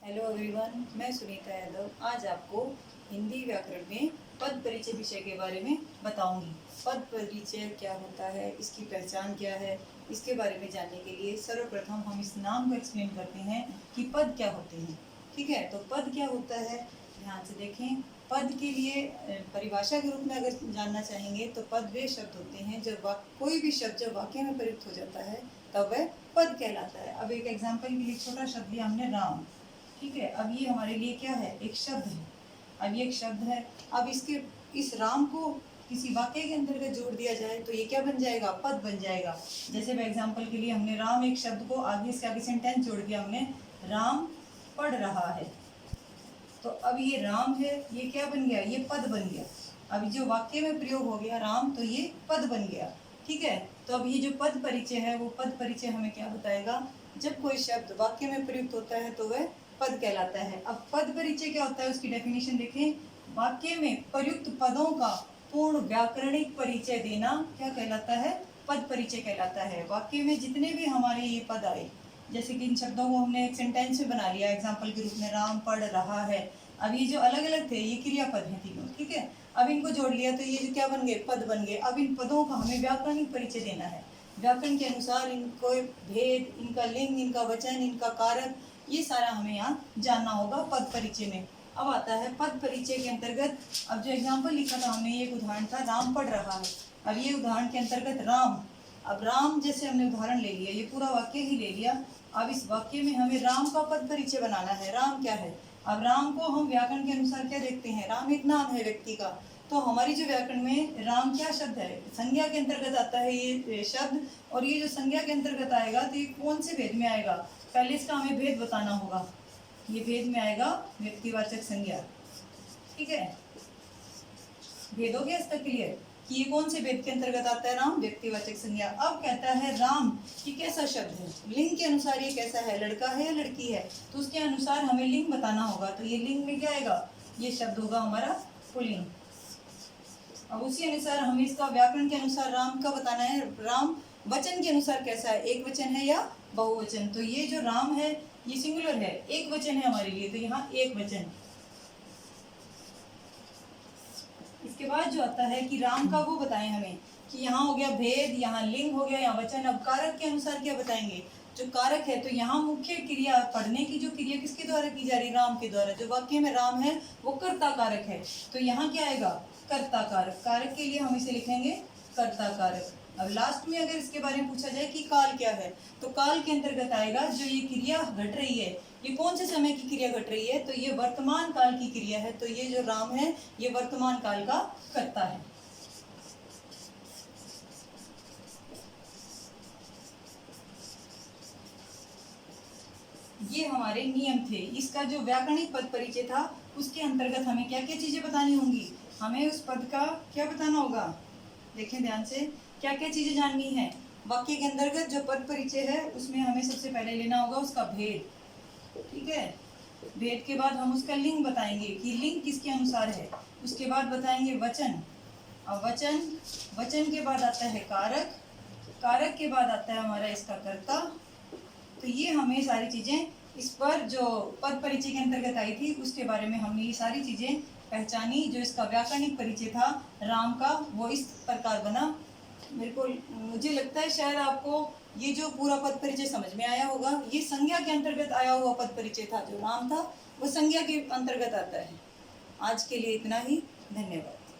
Hello everyone, मैं सुनीता यादव आज आपको हिंदी व्याकरण में पद परिचय विषय के बारे में बताऊंगी। पद परिचय क्या होता है, इसकी पहचान क्या है, इसके बारे में जानने के लिए सर्वप्रथम हम इस नाम को एक्सप्लेन करते हैं कि पद क्या होते हैं। ठीक है, तो पद क्या होता है, ध्यान से देखें। पद के लिए परिभाषा के रूप में अगर जानना चाहेंगे तो पद वे शब्द होते हैं जब कोई भी शब्द जब वाक्य में प्रयुक्त हो जाता है तब वह पद कहलाता है। अब एक एग्जाम्पल के लिए छोटा शब्द लिया हमने राम। ठीक है, अब ये हमारे लिए क्या है, एक शब्द है। अब ये एक शब्द है, अब इस राम को किसी वाक्य के अंतर्गत जोड़ दिया जाए तो ये क्या बन जाएगा, पद बन जाएगा। जैसे एग्जाम्पल के लिए हमने राम एक शब्द को आगे से आगे सेंटेंस जोड़ दिया, हमने राम पढ़ रहा है, तो अब ये राम है, ये क्या बन गया, ये पद बन गया। अब जो वाक्य में प्रयोग हो गया राम, तो ये पद बन गया। ठीक है, तो अब ये जो पद परिचय है वो पद परिचय हमें क्या बताएगा, जब कोई शब्द वाक्य में प्रयुक्त होता है तो वह पद कहलाता है। अब पद परिचय क्या होता है, उसकी डेफिनेशन देखें। वाक्य में प्रयुक्त पदों का पूर्ण व्याकरणिक परिचय देना क्या कहलाता है, पद परिचय कहलाता है। वाक्य में जितने भी हमारे ये पद आए, जैसे कि इन शब्दों को हमने एक सेंटेंस में बना लिया एग्जाम्पल के रूप में, राम पढ़ रहा है। अब ये जो अलग अलग थे ये क्रियापद हैं तीनों। ठीक है, अब इनको जोड़ लिया तो ये जो क्या बन गए, पद बन गए। अब इन पदों का हमें व्याकरणिक परिचय देना है। व्याकरण के अनुसार इनको भेद, इनका लिंग, इनका वचन, इनका कारक, ये सारा हमें यहाँ जानना होगा पद परिचय में। अब आता है पद परिचय के अंतर्गत, अब जो एग्जाम्पल लिखा था हमने, ये एक उदाहरण था राम पढ़ रहा है। अब ये उदाहरण के अंतर्गत राम, अब राम जैसे हमने उदाहरण ले लिया, ये पूरा वाक्य ही ले लिया। अब इस वाक्य में हमें राम का पद परिचय बनाना है। राम क्या है, अब राम को हम व्याकरण के अनुसार क्या देखते हैं, राम एक नाम है व्यक्ति का। तो हमारी जो व्याकरण में राम क्या शब्द है, संज्ञा के अंतर्गत आता है ये शब्द। और ये जो संज्ञा के अंतर्गत आएगा तो ये कौन से भेद में आएगा, पहले इसका हमें भेद बताना होगा। ये भेद में आएगा व्यक्तिवाचक संज्ञा। ठीक है, भेद हो गया इसका क्लियर कि ये कौन से भेद के अंतर्गत आता है, राम व्यक्तिवाचक संज्ञा। अब कहता है राम ये कैसा शब्द है, लिंग के अनुसार ये कैसा है, लड़का है या लड़की है, तो उसके अनुसार हमें लिंग बताना होगा। तो ये लिंग में क्या आएगा, ये शब्द होगा हमारा पुल्लिंग। अब उसी अनुसार हमें इसका व्याकरण के अनुसार राम का बताना है। राम वचन के अनुसार कैसा है, एक वचन है या बहुवचन। तो ये जो राम है ये सिंगुलर है, एक वचन है हमारे लिए, तो यहाँ एक वचन। इसके बाद जो आता है कि राम का वो बताएं हमें कि यहाँ हो गया भेद, यहाँ लिंग हो गया, यहाँ वचन। अब कारक के अनुसार क्या बताएंगे, जो कारक है, तो यहाँ मुख्य क्रिया, पढ़ने की जो क्रिया किसके द्वारा की जा रही, राम के द्वारा। जो वाक्य में राम है वो कर्ता कारक है, तो यहाँ क्या आएगा, कर्ता कारक। कारक के लिए हम इसे लिखेंगे कर्ता कारक। अब लास्ट में अगर इसके बारे में पूछा जाए कि काल क्या है, तो काल के अंतर्गत आएगा जो ये क्रिया घट रही है, ये कौन से समय की क्रिया घट रही है, तो ये वर्तमान काल की क्रिया है। तो ये जो राम है ये वर्तमान काल का कर्ता है। ये हमारे नियम थे। इसका जो व्याकरणिक पद परिचय था उसके अंतर्गत हमें क्या क्या चीजें बतानी होंगी, हमें उस पद का क्या बताना होगा, देखें ध्यान से, क्या क्या चीजें जाननी है। वाक्य के अंतर्गत जो पद परिचय है उसमें हमें सबसे पहले लेना होगा उसका भेद। ठीक है, भेद के बाद हम उसका लिंग बताएंगे कि लिंग किसके अनुसार है। उसके बाद बताएंगे वचन। अब वचन के बाद आता है कारक, कारक के बाद आता है हमारा इसका कर्ता। तो ये हमें सारी चीजें इस पर जो पद परिचय के अंतर्गत आई थी उसके बारे में हमने ये सारी चीजें पहचानी। जो इसका व्याकरणिक परिचय था राम का वो इस प्रकार बना। मुझे लगता है शायद आपको ये जो पूरा पद परिचय समझ में आया होगा। ये संज्ञा के अंतर्गत आया हुआ पद परिचय था, जो राम था वो संज्ञा के अंतर्गत आता है। आज के लिए इतना ही, धन्यवाद।